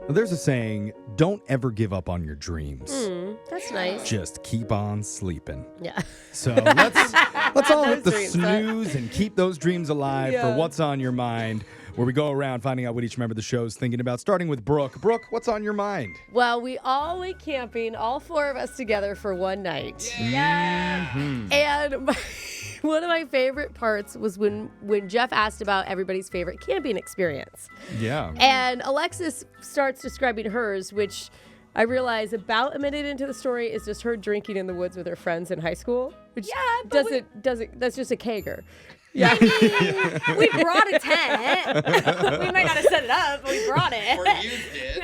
There's a saying, don't ever give up on your dreams. That's nice. Just keep on sleeping. Yeah. So let's all hit the dreams, snooze and keep those dreams alive for What's on Your Mind, where we go around finding out what each member of the show is thinking about, starting with Brooke. Brooke, what's on your mind? Well, we all went camping, all four of us together for one night. Yeah. Mm-hmm. And one of my favorite parts was when Jeff asked about everybody's favorite camping experience. Yeah. And Alexis starts describing hers, which I realize about a minute into the story is just her drinking in the woods with her friends in high school. Which doesn't that's just a kegger. Yeah. I mean, we brought a tent. We might not have set it up, but we brought it. Or used it.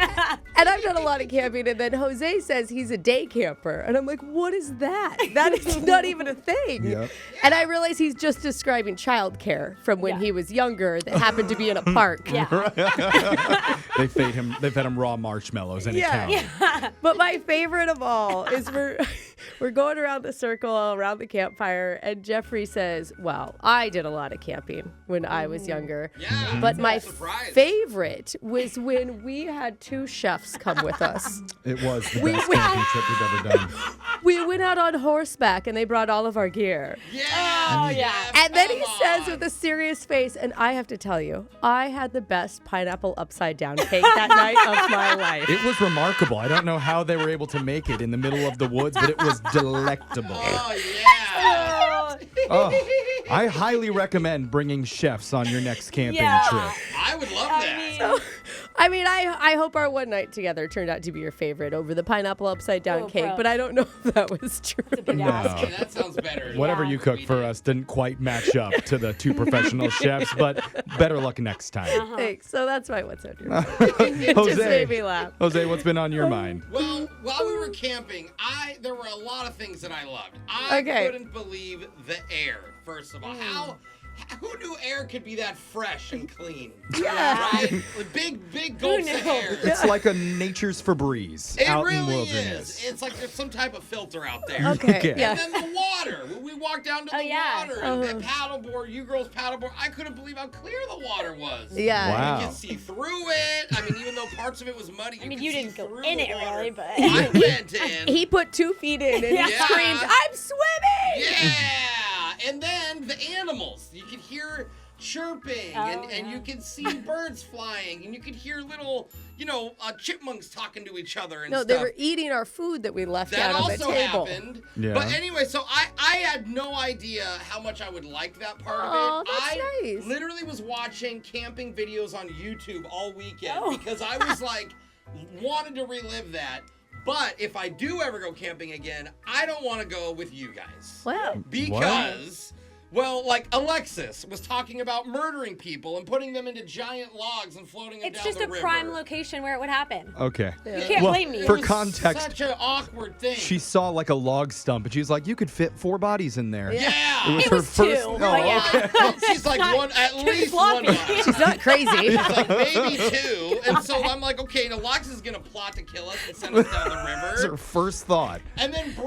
And I've done a lot of camping, and then Jose says he's a day camper. And I'm like, what is that? That is not even a thing. Yep. And I realize he's just describing childcare from when he was younger that happened to be in a park. Yeah. They fed him raw marshmallows and it counted. But my favorite of all is we're going around the circle, around the campfire, and Jeffrey says, well, I did a lot of camping when I was younger. Yeah. But my surprise. favorite was when we had two chefs come with us. It was the best camping trip we've ever done. We went out on horseback, and they brought all of our gear. Yeah. Oh, yeah. And then he Come says on. with a serious face, and I have to tell you, I had the best pineapple upside down cake that night of my life. It was remarkable. I don't know how they were able to make it in the middle of the woods, but it was delectable. Oh, yeah. Oh, I highly recommend bringing chefs on your next camping Yeah. trip. I would love that. I mean, I hope our one night together turned out to be your favorite over the pineapple upside down Oh, cake, bro. but I don't know if that was true. Big No. ask. Yeah, that sounds better. Whatever you cooked for us didn't quite match up to the two professional chefs, but better luck next time. Thanks. So that's my what's on your mind. It just made me laugh. Jose, what's been on your mind? Well, while we were camping, there were a lot of things that I loved. I couldn't believe the air, first of all. Who knew air could be that fresh and clean? Yeah. Right? Like big gulps of air. It's like a nature's Febreze It out in really wilderness. is. It's like there's some type of filter out there. Okay. Okay. Yeah. And then the water. When we walked down to the water and the paddleboard, you girls paddleboard, I couldn't believe how clear the water was. Yeah. Wow. You could see through it. I mean, even though parts of it was muddy, I mean, could you see didn't go through in the it water. really, but I went in. He put 2 feet in and he Yeah. screamed, I'm swimming! Yeah. And then the animals. You could hear chirping and you could see birds flying and you could hear little, chipmunks talking to each other and No, stuff. they were eating our food that we left That out on the also table. happened. Yeah. But anyway, so I had no idea how much I would like that part Aw, of it. that's I nice. literally was watching camping videos on YouTube all weekend Oh. because I was like, wanted to relive that. But if I do ever go camping again, I don't want to go with you guys. Wow. Because, well, like Alexis was talking about murdering people and putting them into giant logs and floating them it's down just the a river. prime location where it would happen. Okay. You can't blame me. For It was context, such an awkward thing. she saw like a log stump, and she was like, "You could fit 4 bodies in there." Yeah. It was It her was first. 2, Oh, but yeah. okay. She's like not at too least one sloppy. body. She's not crazy. It's like maybe 2. And so I'm like, okay, now Alexis is going to plot to kill us and send us down the That's her river. first thought. And then Listen to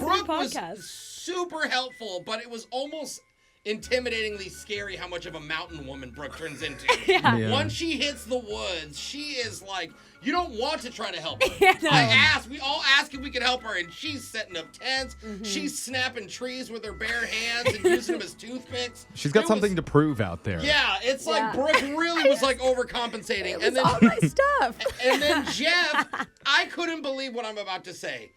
Brooke the was podcast. super helpful, but it was almost intimidatingly scary how much of a mountain woman Brooke turns into. Yeah. Once she hits the woods, she is like, you don't want to try to help her. Yeah, no. We all asked if we could help her, and she's setting up tents. She's snapping trees with her bare hands and using them as toothpicks. She's got It something was- to prove out there. Yeah, it's like Yeah. Brooke really was like overcompensating. It was and then all my stuff. and then Jeff, I couldn't believe what I'm about to say.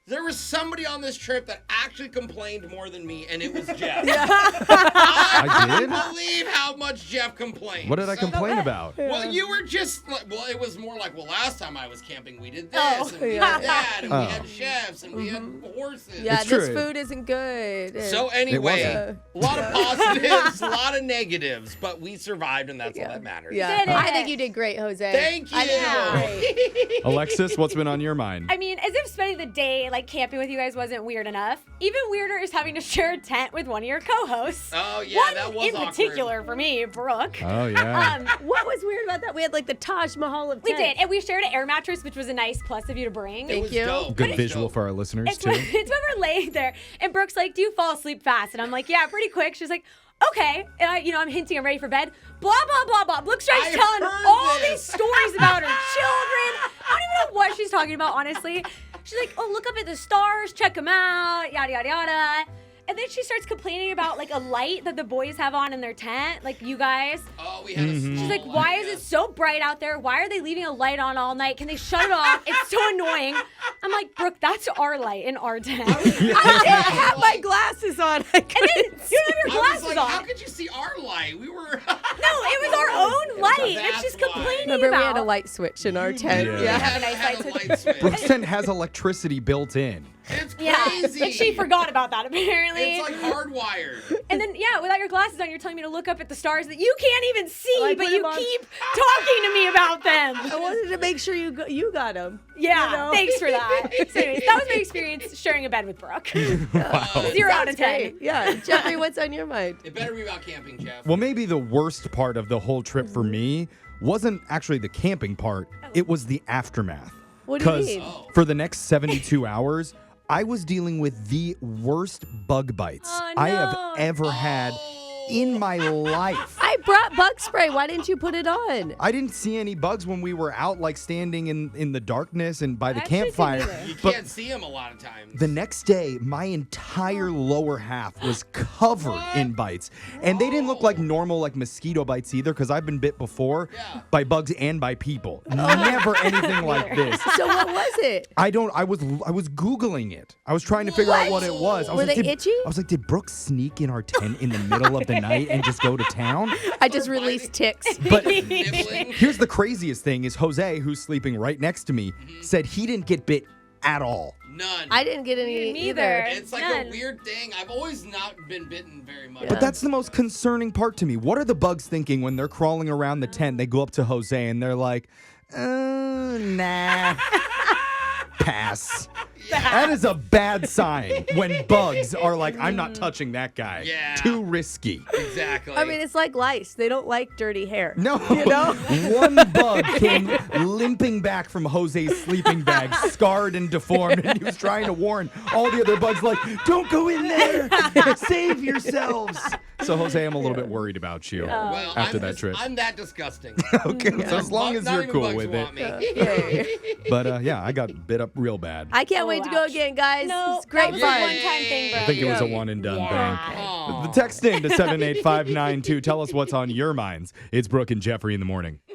There was somebody on this trip that actually complained more than me, and it was Jeff. I I couldn't did? believe how much Jeff complained. What did I So- complain about? Well, you were just like, it was more like, last time I was camping, we did this, Oh, and we yeah. did that, and Oh. we had chefs, and we had horses. Yeah, It's this true. food isn't good. So anyway, wasn't. a lot of positives, a lot of negatives, but we survived, and that's all that matters. Yeah, Did it. I think you did great, Jose. Thank you. I think you did great. Alexis, what's been on your mind? I mean, as if spending the day like camping with you guys wasn't weird enough. Even weirder is having to share a tent with one of your co-hosts. Oh, yeah, one that was in awkward. particular for me, Brooke. Oh, yeah. What was weird about that? We had like the Taj Mahal of We tents. did, and we shared an air mattress, which was a nice plus of you to bring. It was you. dope. Good It was visual dope. for our listeners, It's too. when, it's when we're laying there, and Brooke's like, "Do you fall asleep fast?" And I'm like, "Yeah, pretty quick." She's like, "Okay," and I'm hinting I'm ready for bed. Blah blah blah blah. Brooke starts I telling heard all this. these stories about her children, talking about, honestly. She's like, oh, look up at the stars, check them out, yada, yada, yada. And then she starts complaining about like a light that the boys have on in their tent, like you guys. Oh, we had a small She's like, light, why is it so bright out there? Why are they leaving a light on all night? Can they shut it off? It's so annoying. I'm like, Brooke, that's our light in our tent. I didn't have my glasses on. I And then you don't have your I was glasses like, on. how could you see our light? We were. No, it was our own light that she's That's why. complaining Remember, about. we had a light switch in our tent. Yeah. We Yeah. have a nice had light light switch. Brooke's tent has electricity built in. It's Yeah, crazy. but she forgot about that apparently. It's like hardwired. And then, yeah, without your glasses on, you're telling me to look up at the stars that you can't even see, I but put you them on. keep talking to me about them. I wanted to make sure you got them. Yeah, You know? thanks for that. So anyways, that was my experience sharing a bed with Brooke. 0 out of 10. Great. Yeah. Jeffrey, what's on your mind? It better be about camping, Jeff. Well, maybe the worst part of the whole trip for me wasn't actually the camping part. It was the aftermath. What do you mean? Oh. For the next 72 hours, I was dealing with the worst bug bites I have no. ever had in my life. I brought bug spray. Why didn't you put it on? I didn't see any bugs when we were out, like standing in the darkness and by the Actually didn't campfire. either. You But can't see them a lot of times. the next day, my entire lower half was covered in bites. And they didn't look like normal, like mosquito bites either, because I've been bit before Yeah. by bugs and by people. Never anything like this. So what was it? I was Googling it. I was trying to figure out what it was. I was Were like, they did, itchy? I was like, did Brooke sneak in our tent in the middle of the night and just go to town? I just released ticks. But Nibbling. here's the craziest thing is Jose, who's sleeping right next to me, said he didn't get bit at all. None. I didn't get any Neither. It's like None. a weird thing. I've always not been bitten very much. But that's the most concerning part to me. What are the bugs thinking when they're crawling around the tent? They go up to Jose and they're like, nah, pass. That is a bad sign when bugs are like, I'm not touching that guy. Yeah. Too risky. Exactly. I mean, it's like lice. They don't like dirty hair. No. You know? One bug came limping back from Jose's sleeping bag, scarred and deformed, and he was trying to warn all the other bugs, like, don't go in there. Save yourselves. So, Jose, I'm a little bit worried about you well, after that trip. I'm that disgusting. Okay, so as long as Not you're even cool bugs with want it. me. Okay. But yeah, I got bit up real bad. I can't Oh, wait to go ouch. again, guys. No, It's great that was fun. a one-time thing, bro. I think it was a one and done Yeah. thing. Aw. The text in to 78592. Tell us what's on your minds. It's Brooke and Jeffrey in the morning.